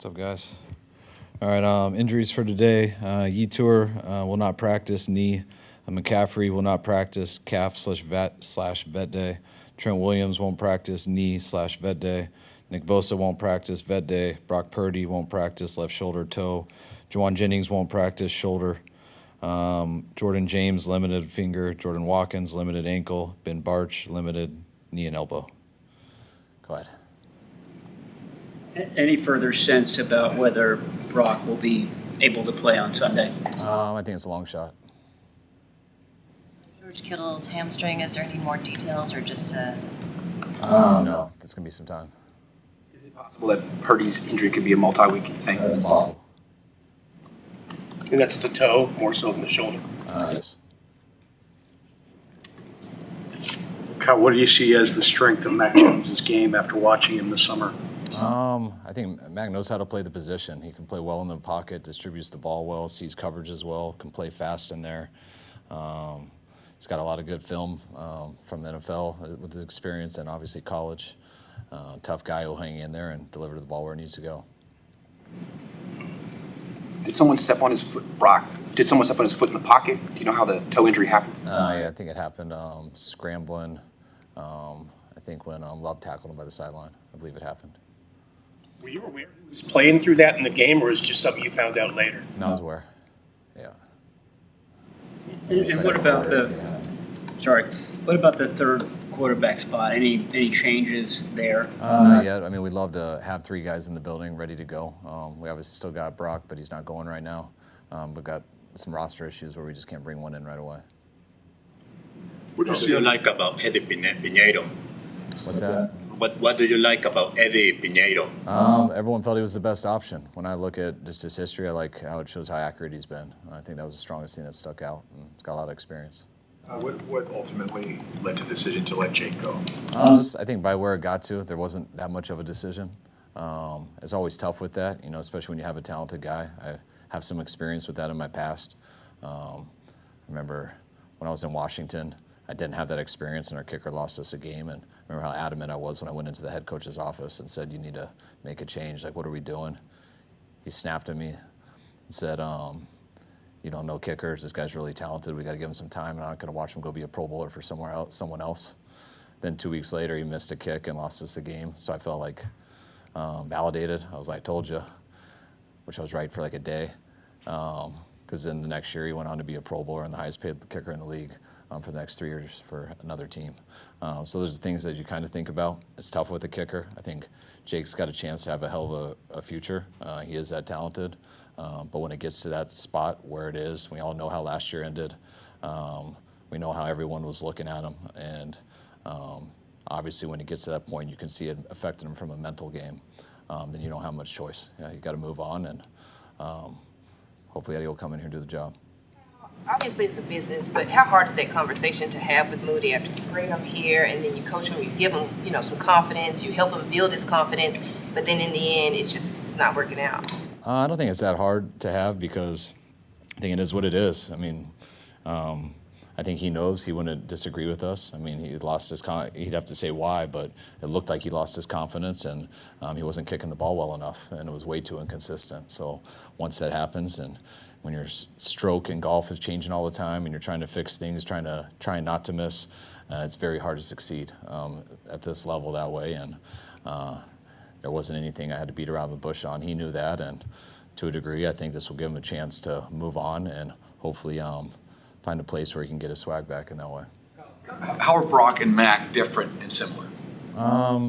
What's up, guys? All right, injuries for today. Yetur will not practice, knee. McCaffrey will not practice, calf/vet day. Trent Williams won't practice, knee/vet day. Nick Bosa won't practice, vet day. Brock Purdy won't practice, left shoulder, toe. Juwan Jennings won't practice, shoulder. Jordan James, limited finger. Jordan Watkins, limited ankle. Ben Barch, limited knee and elbow. Go ahead. Any further sense about whether Brock will be able to play on Sunday? I think it's a long shot. George Kittle's hamstring, is there any more details or just a... No, there's going to be some time. Is it possible that Purdy's injury could be a multi-week thing? That's possible. And that's the toe more so than the shoulder. Yes. Kyle, what do you see as the strength of Mac Jones' game after watching him this summer? I think Mac knows how to play the position. He can play well in the pocket, distributes the ball well, sees coverage as well, can play fast in there. He's got a lot of good film from the NFL with his experience and obviously college. Tough guy who'll hang in there and deliver the ball where it needs to go. Did someone step on his foot, Brock? Did someone step on his foot in the pocket? Do you know how the toe injury happened? Yeah, I think it happened scrambling. I think when Love tackled him by the sideline. I believe it happened. Were you aware he was playing through that in the game, or is it just something you found out later? No, I was aware. Yeah. And what about what about the third quarterback spot? Any changes there? Not yet. I mean, we'd love to have three guys in the building ready to go. We obviously still got Brock, but he's not going right now. But got some roster issues where we just can't bring one in right away. What do you like about Eddy Piñeiro? What's that? What do you like about Eddy Piñeiro? Everyone felt he was the best option. When I look at just his history, I like how it shows how accurate he's been. I think that was the strongest thing that stuck out. And he's got a lot of experience. What ultimately led to the decision to let Jake go? I think by where it got to, there wasn't that much of a decision. It's always tough with that, especially when you have a talented guy. I have some experience with that in my past. I remember when I was in Washington, I didn't have that experience, and our kicker lost us a game. And I remember how adamant I was when I went into the head coach's office and said, "You need to make a change. Like, what are we doing?" He snapped at me and said, "You don't know kickers. This guy's really talented. We got to give him some time. And I'm not going to watch him go be a Pro Bowler for someone else." Then 2 weeks later, he missed a kick and lost us the game. So I felt like validated. I was like, "I told you," which I was right for like a day. Because then the next year, he went on to be a Pro Bowler and the highest paid kicker in the league for the next 3 years for another team. So there's things that you kind of think about. It's tough with a kicker. I think Jake's got a chance to have a hell of a future. He is that talented. But when it gets to that spot where it is, we all know how last year ended. We know how everyone was looking at him. And obviously when it gets to that point, you can see it affecting him from a mental game. Then you don't have much choice. You got to move on. And hopefully Eddie will come in here and do the job. Obviously, it's a business, but how hard is that conversation to have with Moody after you bring him here and then you coach him, you give him, some confidence, you help him build his confidence, but then in the end, it's not working out? I don't think it's that hard to have because I think it is what it is. I mean, I think he knows he wouldn't disagree with us. I mean, he lost his he'd have to say why, but it looked like he lost his confidence and he wasn't kicking the ball well enough and it was way too inconsistent. So once that happens and when your stroke in golf is changing all the time and you're trying to fix things, trying not to miss, it's very hard to succeed at this level that way. And there wasn't anything I had to beat around the bush on. He knew that, and to a degree, I think this will give him a chance to move on and hopefully find a place where he can get his swag back in that way. How are Brock and Mac different and similar? I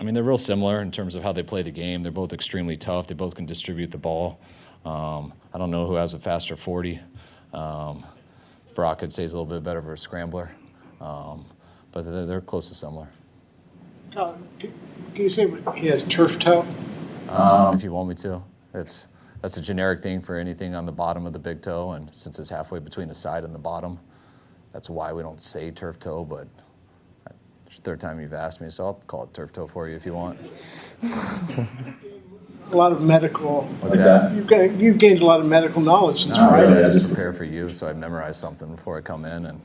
mean, they're real similar in terms of how they play the game. They're both extremely tough. They both can distribute the ball. I don't know who has a faster 40. Brock could say he's a little bit better of a scrambler, but they're close to similar. Can you say he has turf toe? If you want me to. That's a generic thing for anything on the bottom of the big toe, and since it's halfway between the side and the bottom, that's why we don't say turf toe, but it's the third time you've asked me, so I'll call it turf toe for you if you want. A lot of medical. What's that? You've gained a lot of medical knowledge since Friday. Really, I just prepare for you, so I memorize something before I come in and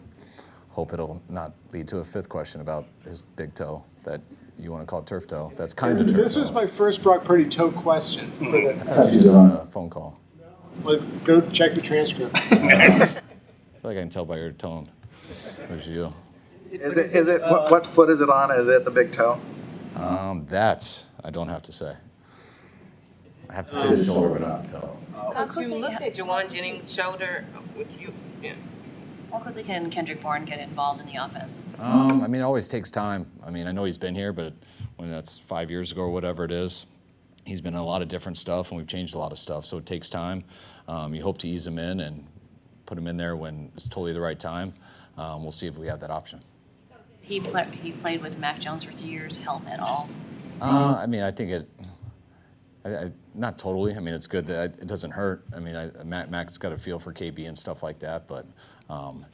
hope it'll not lead to a fifth question about his big toe that You want to call it turf toe? That's kind of turf This was toe. my first Brock Purdy toe question for I the, thought you did it on a phone call. well, go check the transcript. I feel like I can tell by your tone. It was you. Is it, what foot is it on? Is it the big toe? That I don't have to say. I have to say the shoulder, but not the toe. Coach, you looked at Jawan Jennings' shoulder, which yeah. How quickly can Kendrick Bourne get involved in the offense? I mean, it always takes time. I mean, I know he's been here, but when that's 5 years ago or whatever it is, he's been in a lot of different stuff, and we've changed a lot of stuff, so it takes time. You hope to ease him in and put him in there when it's totally the right time. We'll see if we have that option. He played with Mac Jones for 3 years, help at all? I mean, I think not totally. I mean, it's good that it doesn't hurt. I mean, Mac's got a feel for KB and stuff like that, but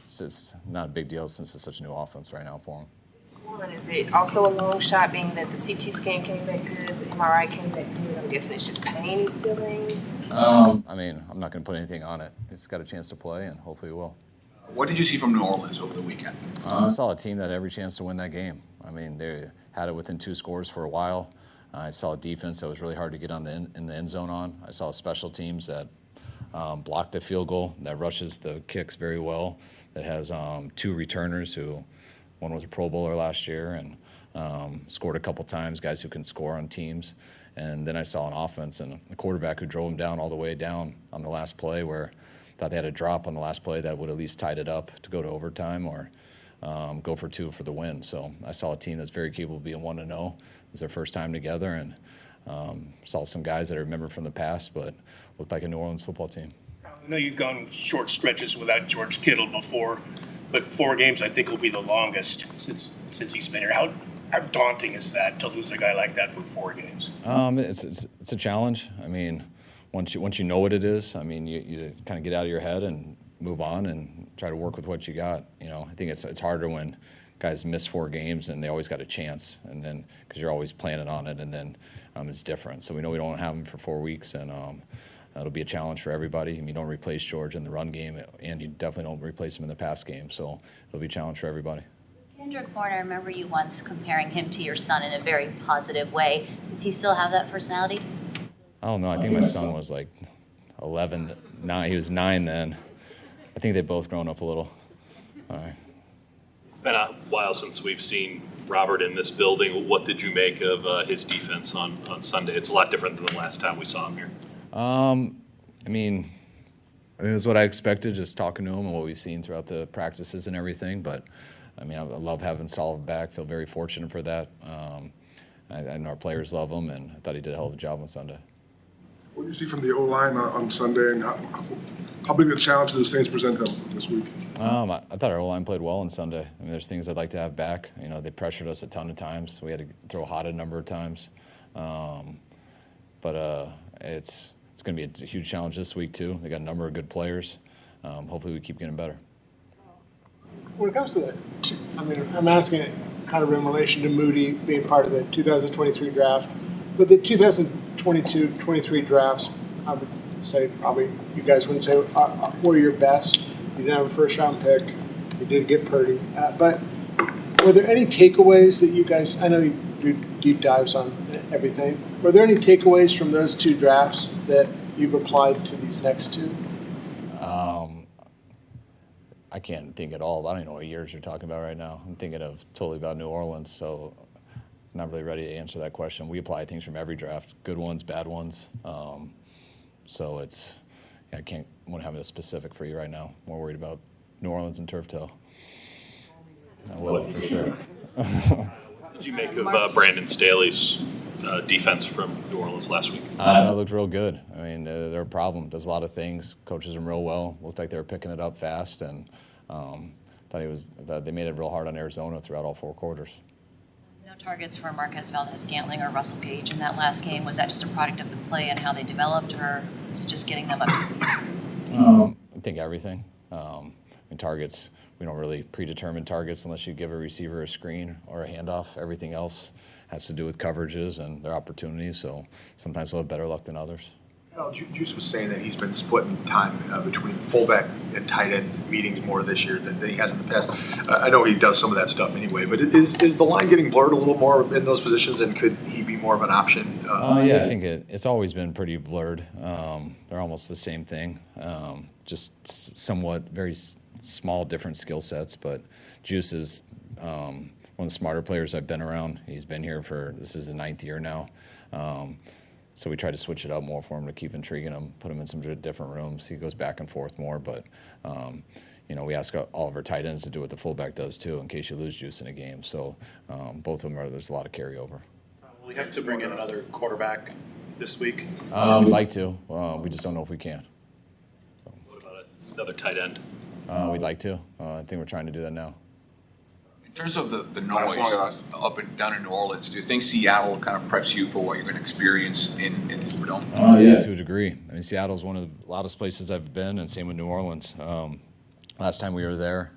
it's not a big deal since it's such a new offense right now for him. Is it also a long shot being that the CT scan came back good, the MRI came back good? I'm guessing it's just pain he's feeling? I mean, I'm not going to put anything on it. He's got a chance to play, and hopefully he will. What did you see from New Orleans over the weekend? I saw a team that had every chance to win that game. I mean, they had it within 2 scores for a while. I saw a defense that was really hard to get in the end zone on. I saw special teams that blocked the field goal, that rushes the kicks very well, that has 2 returners who, one was a Pro Bowler last year and scored a couple times, guys who can score on teams. And then I saw an offense and a quarterback who drove him down all the way down on the last play where I thought they had a drop on the last play that would at least tied it up to go to overtime or go for 2 for the win. So I saw a team that's very capable of being 1-0. It was their first time together, and saw some guys that I remember from the past, but looked like a New Orleans football team. I know you've gone short stretches without George Kittle before, but 4 games I think will be the longest since he's been here. How daunting is that to lose a guy like that for 4 games? It's a challenge. I mean, once you know what it is, I mean, you kind of get out of your head and move on and try to work with what you got. You know, I think it's harder when guys miss 4 games and they always got a chance, and then because you're always planning on it, and then it's different. So we know we don't have him for 4 weeks, and it'll be a challenge for everybody. I mean, you don't replace George in the run game, and you definitely don't replace him in the pass game. So it'll be a challenge for everybody. Kendrick Bourne, I remember you once comparing him to your son in a very positive way. Does he still have that personality? I don't know. I think my son was like 9. He was 9 then. I think they've both grown up a little. All right. It's been a while since we've seen Robert in this building. What did you make of his defense on Sunday? It's a lot different than the last time we saw him here. I mean, it was what I expected, just talking to him and what we've seen throughout the practices and everything. But, I mean, I love having Sullivan back. Feel very fortunate for that. I know our players love him, and I thought he did a hell of a job on Sunday. What do you see from the O-line on Sunday, and how big a challenge do the Saints present them this week? I thought our O-line played well on Sunday. I mean, there's things I'd like to have back. You know, they pressured us a ton of times. We had to throw hot a number of times. But it's going to be a huge challenge this week, too. They got a number of good players. Hopefully we keep getting better. When it comes to that, I mean, I'm asking it kind of in relation to Moody being part of the 2023 draft, but the 2022-23 drafts, I would say probably you guys wouldn't say were your best. You didn't have a first-round pick. You did get Purdy. But were there any takeaways that you guys, I know you do deep dives on everything, were there any takeaways from those 2 drafts that you've applied to these next 2? I can't think at all. I don't even know what years you're talking about right now. I'm thinking of totally about New Orleans, so I'm not really ready to answer that question. We apply things from every draft, good ones, bad ones. So I can't want to have a specific for you right now. More worried about New Orleans and turf toe. I will, for sure. What did you make of Brandon Staley's defense from New Orleans last week? It looked real good. I mean, they're a problem. Does a lot of things. Coaches them real well. Looked like they were picking it up fast, and thought they made it real hard on Arizona throughout all 4 quarters. No targets for Marquez Valdez-Scantling or Russell Page in that last game. Was that just a product of the play and how they developed, or is it just getting them up? I think everything. Targets, we don't really predetermine targets unless you give a receiver a screen or a handoff. Everything else has to do with coverages and their opportunities, so sometimes they'll have better luck than others. Well, Juice was saying that he's been splitting time between fullback and tight end meetings more this year than he has in the past. I know he does some of that stuff anyway, but is the line getting blurred a little more in those positions, and could he be more of an option? Yeah, I think it's always been pretty blurred. They're almost the same thing, just somewhat very small different skill sets. But Juice is one of the smarter players I've been around. He's been here this is his 9th year now. So we try to switch it up more for him to keep intriguing him, put him in some different rooms. He goes back and forth more, but we ask all of our tight ends to do what the fullback does too, in case you lose Juice in a game. So both of them there's a lot of carryover. Will we have to bring in another quarterback this week? We'd like to. We just don't know if we can. What about another tight end? We'd like to. I think we're trying to do that now. In terms of the noise up and down in New Orleans, do you think Seattle kind of preps you for what you're going to experience in Superdome? Yeah, to a degree. I mean, Seattle's one of the loudest places I've been, and same with New Orleans. Last time we were there,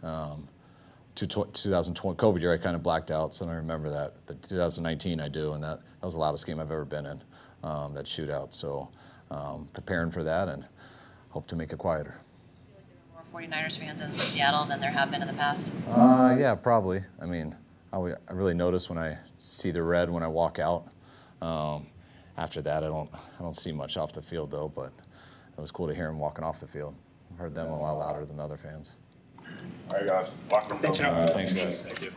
2020 COVID year, I kind of blacked out, so I don't remember that. But 2019, I do, and that was the loudest game I've ever been in, that shootout. So preparing for that and hope to make it quieter. 49ers fans in Seattle than there have been in the past? Yeah, probably. I mean, I really notice when I see the red when I walk out. After that, I don't see much off the field though, but it was cool to hear them walking off the field. I heard them a lot louder than other fans. All right, guys. Locker room. Thanks, guys. Thank you.